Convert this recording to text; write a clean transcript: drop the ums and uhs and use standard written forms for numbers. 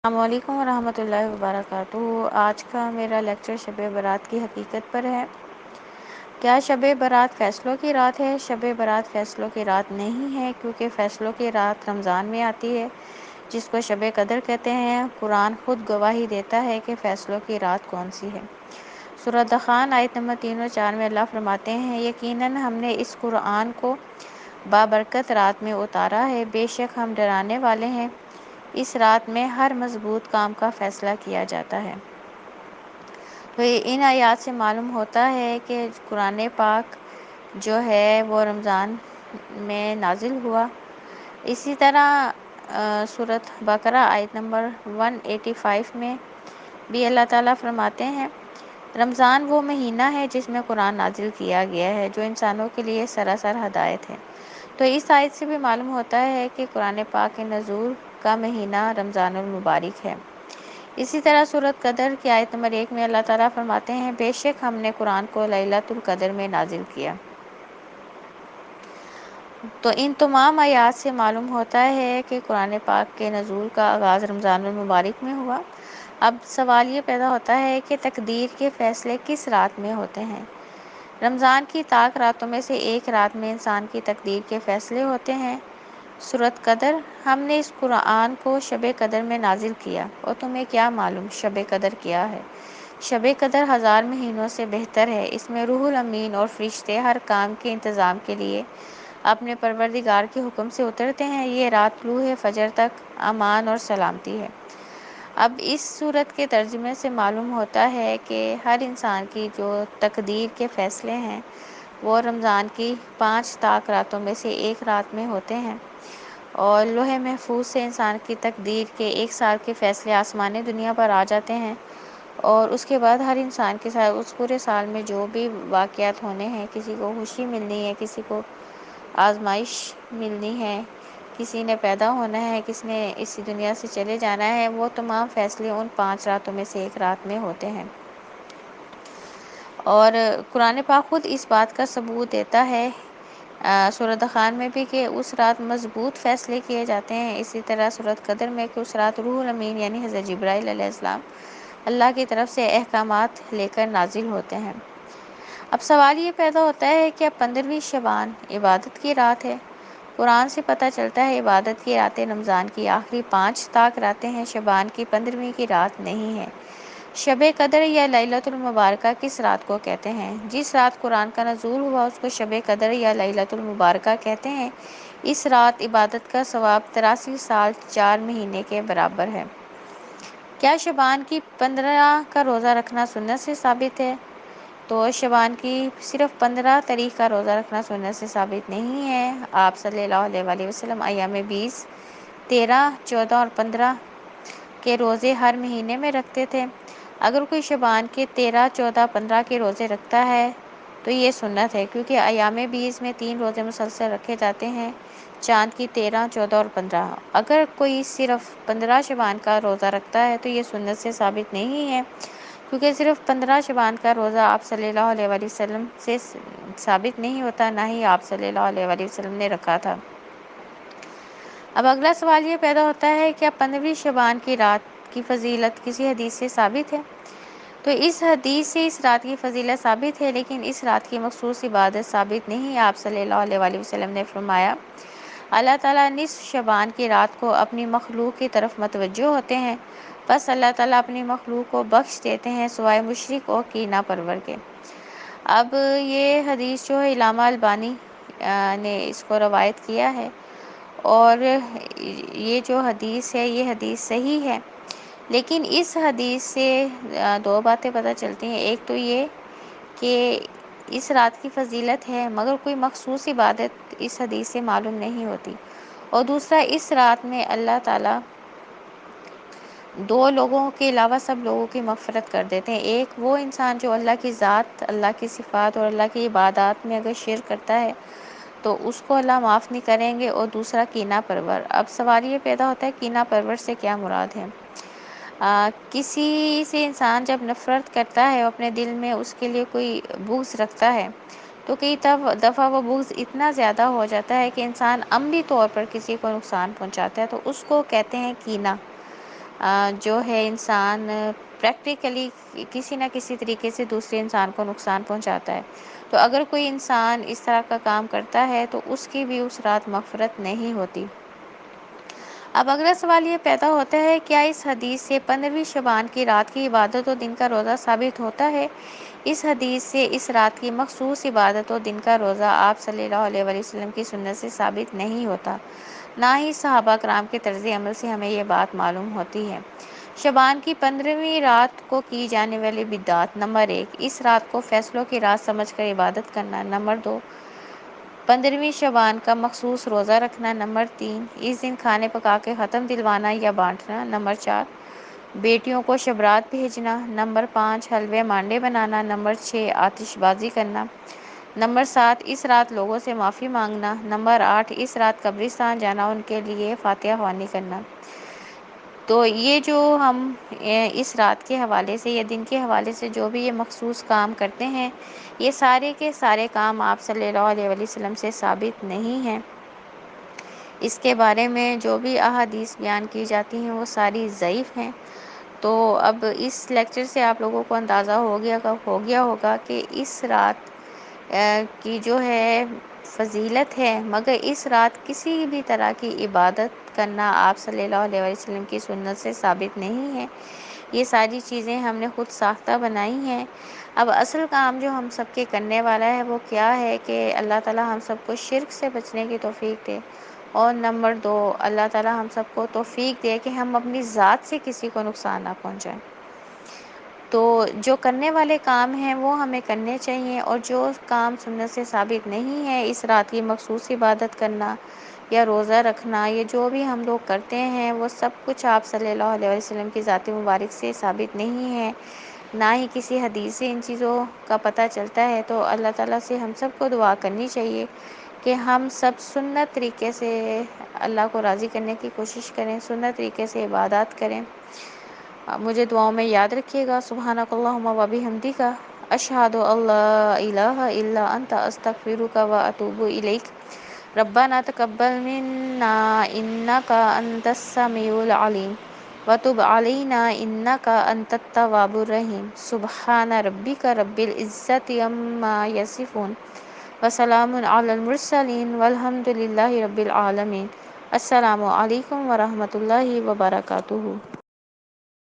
السلام علیکم ورحمۃ اللہ وبرکاتہ۔ آج کا میرا لیکچر شب برات کی حقیقت پر ہے۔ کیا شب برات فیصلوں کی رات ہے؟ شب برات فیصلوں کی رات نہیں ہے، کیونکہ فیصلوں کی رات رمضان میں آتی ہے، جس کو شب قدر کہتے ہیں۔ قرآن خود گواہی دیتا ہے کہ فیصلوں کی رات کون سی ہے۔ سورۃ دخان آیت نمبر 3 اور 4 میں اللہ فرماتے ہیں، یقیناً ہم نے اس قرآن کو بابرکت رات میں اتارا ہے، بے شک ہم ڈرانے والے ہیں۔ اس رات میں ہر مضبوط کام کا فیصلہ کیا جاتا ہے۔ تو ان آیات سے معلوم ہوتا ہے کہ قرآن پاک جو ہے وہ رمضان میں نازل ہوا۔ اسی طرح سورۃ بقرہ آیت نمبر 185 میں بھی اللہ تعالیٰ فرماتے ہیں، رمضان وہ مہینہ ہے جس میں قرآن نازل کیا گیا ہے، جو انسانوں کے لیے سراسر ہدایت ہے۔ تو اس آیت سے بھی معلوم ہوتا ہے کہ قرآن پاک کے نزول کا مہینہ رمضان المبارک ہے۔ اسی طرح سورۃ قدر کی آیت نمبر 1 میں اللہ تعالیٰ فرماتے ہیں، بے شک ہم نے قرآن کو لیلۃ القدر میں نازل کیا۔ تو ان تمام آیات سے معلوم ہوتا ہے کہ قرآن پاک کے نزول کا آغاز رمضان المبارک میں ہوا۔ اب سوال یہ پیدا ہوتا ہے کہ تقدیر کے فیصلے کس رات میں ہوتے ہیں؟ رمضان کی طاق راتوں میں سے ایک رات میں انسان کی تقدیر کے فیصلے ہوتے ہیں۔ سورۃ قدر، ہم نے اس قرآن کو شب قدر میں نازل کیا، اور تمہیں کیا معلوم شب قدر کیا ہے؟ شب قدر 1000 مہینوں سے بہتر ہے۔ اس میں روح الامین اور فرشتے ہر کام کے انتظام کے لیے اپنے پروردگار کے حکم سے اترتے ہیں۔ یہ رات طلوع فجر تک امان اور سلامتی ہے۔ اب اس صورت کے ترجمے سے معلوم ہوتا ہے کہ ہر انسان کی جو تقدیر کے فیصلے ہیں وہ رمضان کی 5 طاق راتوں میں سے ایک رات میں ہوتے ہیں، اور لوح محفوظ سے انسان کی تقدیر کے 1 سال کے فیصلے آسمان دنیا پر آ جاتے ہیں، اور اس کے بعد ہر انسان کے ساتھ اس پورے سال میں جو بھی واقعات ہونے ہیں، کسی کو خوشی ملنی ہے، کسی کو آزمائش ملنی ہے، کسی نے پیدا ہونا ہے، کسی نے اس دنیا سے چلے جانا ہے، وہ تمام فیصلے ان 5 راتوں میں سے ایک رات میں ہوتے ہیں۔ اور قرآن پاک خود اس بات کا ثبوت دیتا ہے سورۃ دخان میں بھی کہ اس رات مضبوط فیصلے کیے جاتے ہیں۔ اسی طرح سورۃ قدر میں کہ اس رات روح الامین یعنی حضرت جبرائیل علیہ السلام اللہ کی طرف سے احکامات لے کر نازل ہوتے ہیں۔ اب سوال یہ پیدا ہوتا ہے کہ اب 15ویں شعبان عبادت کی رات ہے۔ قرآن سے پتہ چلتا ہے عبادت کی راتیں رمضان کی آخری 5 طاق راتیں ہیں، شعبان کی 15ویں کی رات نہیں ہے۔ شب قدر یا لیلۃ المبارکہ کس رات کو کہتے ہیں؟ جس رات قرآن کا نزول ہوا اس کو شب قدر یا لیلۃ المبارکہ کہتے ہیں۔ اس رات عبادت کا ثواب 83 سال 4 مہینے کے برابر ہے۔ کیا شعبان کی 15 کا روزہ رکھنا سنت سے ثابت ہے؟ تو شعبان کی صرف 15 تاریخ کا روزہ رکھنا سنت سے ثابت نہیں ہے۔ آپ صلی اللہ علیہ وآلہ وسلم ایام 20، 13، 14 اور 15 کے روزے ہر مہینے میں رکھتے تھے۔ اگر کوئی شعبان کے 13، 14، 15 کے روزے رکھتا ہے تو یہ سنت ہے، کیونکہ ایام 20 میں 3 روزے مسلسل رکھے جاتے ہیں، چاند کی 13، 14 اور 15۔ اگر کوئی صرف 15 شعبان کا روزہ رکھتا ہے تو یہ سنت سے ثابت نہیں ہے، کیونکہ صرف 15 شعبان کا روزہ آپ صلی اللہ علیہ وآلہ وسلم سے ثابت نہیں ہوتا، نہ ہی آپ صلی اللہ علیہ وآلہ وسلم نے رکھا تھا۔ اب اگلا سوال یہ پیدا ہوتا ہے کہ 15ویں شعبان کی رات کی فضیلت کسی حدیث سے ثابت ہے؟ تو اس حدیث سے اس رات کی فضیلت ثابت ہے، لیکن اس رات کی مخصوص عبادت ثابت نہیں ہے۔ آپ صلی اللہ علیہ وآلہ وسلم نے فرمایا، اللہ تعالیٰ نصف شعبان کی رات کو اپنی مخلوق کی طرف متوجہ ہوتے ہیں، بس اللہ تعالیٰ اپنی مخلوق کو بخش دیتے ہیں سوائے مشرک اور کینہ پرور کے۔ اب یہ حدیث جو ہے علامہ البانی نے اس کو روایت کیا ہے، اور یہ جو حدیث ہے یہ حدیث صحیح ہے، لیکن اس حدیث سے 2 باتیں پتہ چلتی ہیں۔ ایک تو یہ کہ اس رات کی فضیلت ہے، مگر کوئی مخصوص عبادت اس حدیث سے معلوم نہیں ہوتی، اور دوسرا اس رات میں اللہ تعالیٰ 2 لوگوں کے علاوہ سب لوگوں کی مغفرت کر دیتے ہیں۔ ایک وہ انسان جو اللہ کی ذات، اللہ کی صفات اور اللہ کی عبادات میں اگر شرک کرتا ہے تو اس کو اللہ معاف نہیں کریں گے، اور دوسرا کینہ پرور۔ اب سوال یہ پیدا ہوتا ہے کینہ پرور سے کیا مراد ہے؟ کسی سے انسان جب نفرت کرتا ہے، اپنے دل میں اس کے لیے کوئی بغض رکھتا ہے، تو کئی دفعہ وہ بغض اتنا زیادہ ہو جاتا ہے کہ انسان عملی طور پر کسی کو نقصان پہنچاتا ہے، تو اس کو کہتے ہیں کینہ۔ جو ہے انسان پریکٹیکلی کسی نہ کسی طریقے سے دوسرے انسان کو نقصان پہنچاتا ہے۔ تو اگر کوئی انسان اس طرح کا کام کرتا ہے تو اس کی بھی اس رات مغفرت نہیں ہوتی۔ اب اگلا سوال یہ پیدا ہوتا ہے، کیا اس حدیث سے 15ویں شعبان کی رات کی عبادت و دن کا روزہ ثابت ہوتا ہے؟ اس حدیث سے اس رات کی مخصوص عبادت و دن کا روزہ آپ صلی اللہ علیہ وآلہ وسلم کی سنت سے ثابت نہیں ہوتا، نہ ہی صحابہ کرام کے طرز عمل سے ہمیں یہ بات معلوم ہوتی ہے۔ شعبان کی 15ویں رات کو کی جانے والی بدعات: نمبر 1، اس رات کو فیصلوں کی رات سمجھ کر عبادت کرنا۔ نمبر 2، 15ویں شعبان کا مخصوص روزہ رکھنا۔ نمبر 3، اس دن کھانے پکا کے ختم دلوانا یا بانٹنا۔ نمبر 4، بیٹیوں کو شبرات بھیجنا۔ نمبر 5، حلوے مانڈے بنانا۔ نمبر 6، آتش بازی کرنا۔ نمبر 7، اس رات لوگوں سے معافی مانگنا۔ نمبر 8، اس رات قبرستان جانا، ان کے لیے فاتحہ خوانی کرنا۔ تو یہ جو ہم اس رات کے حوالے سے یا دن کے حوالے سے جو بھی یہ مخصوص کام کرتے ہیں، یہ سارے کے سارے کام آپ صلی اللہ علیہ وآلہ وسلم سے ثابت نہیں ہیں۔ اس کے بارے میں جو بھی احادیث بیان کی جاتی ہیں وہ ساری ضعیف ہیں۔ تو اب اس لیکچر سے آپ لوگوں کو اندازہ ہو گیا ہوگا کہ اس رات کی جو ہے فضیلت ہے، مگر اس رات کسی بھی طرح کی عبادت کرنا آپ صلی اللہ علیہ وسلم کی سنت سے ثابت نہیں ہے۔ یہ ساری چیزیں ہم نے خود ساختہ بنائی ہیں۔ اب اصل کام جو ہم سب کے کرنے والا ہے وہ کیا ہے کہ اللہ تعالی ہم سب کو شرک سے بچنے کی توفیق دے، اور نمبر 2، اللہ تعالی ہم سب کو توفیق دے کہ ہم اپنی ذات سے کسی کو نقصان نہ پہنچائیں۔ تو جو کرنے والے کام ہیں وہ ہمیں کرنے چاہیے، اور جو کام سنت سے ثابت نہیں ہے، اس رات کی مخصوص عبادت کرنا یا روزہ رکھنا، یہ جو بھی ہم لوگ کرتے ہیں وہ سب کچھ آپ صلی اللہ علیہ وسلم کی ذات مبارک سے ثابت نہیں ہے، نہ ہی کسی حدیث سے ان چیزوں کا پتہ چلتا ہے۔ تو اللہ تعالیٰ سے ہم سب کو دعا کرنی چاہیے کہ ہم سب سنت طریقے سے اللہ کو راضی کرنے کی کوشش کریں، سنت طریقے سے عبادات کریں۔ مجھے دعاؤں میں یاد رکھیے گا۔ سبحانک اللہم و بحمدک، اشہد ان لا الہ الا انت، استغفرک و اتوب الیک۔ ربنا تقبل منا انک انت السمیع العلیم وتب علینا انک انت التواب الرحیم۔ سبحان ربک رب العزت عما یصفون وسلام علی المرسلین والحمد للہ رب العالمین۔ السلام علیکم ورحمۃ اللہ وبرکاتہ۔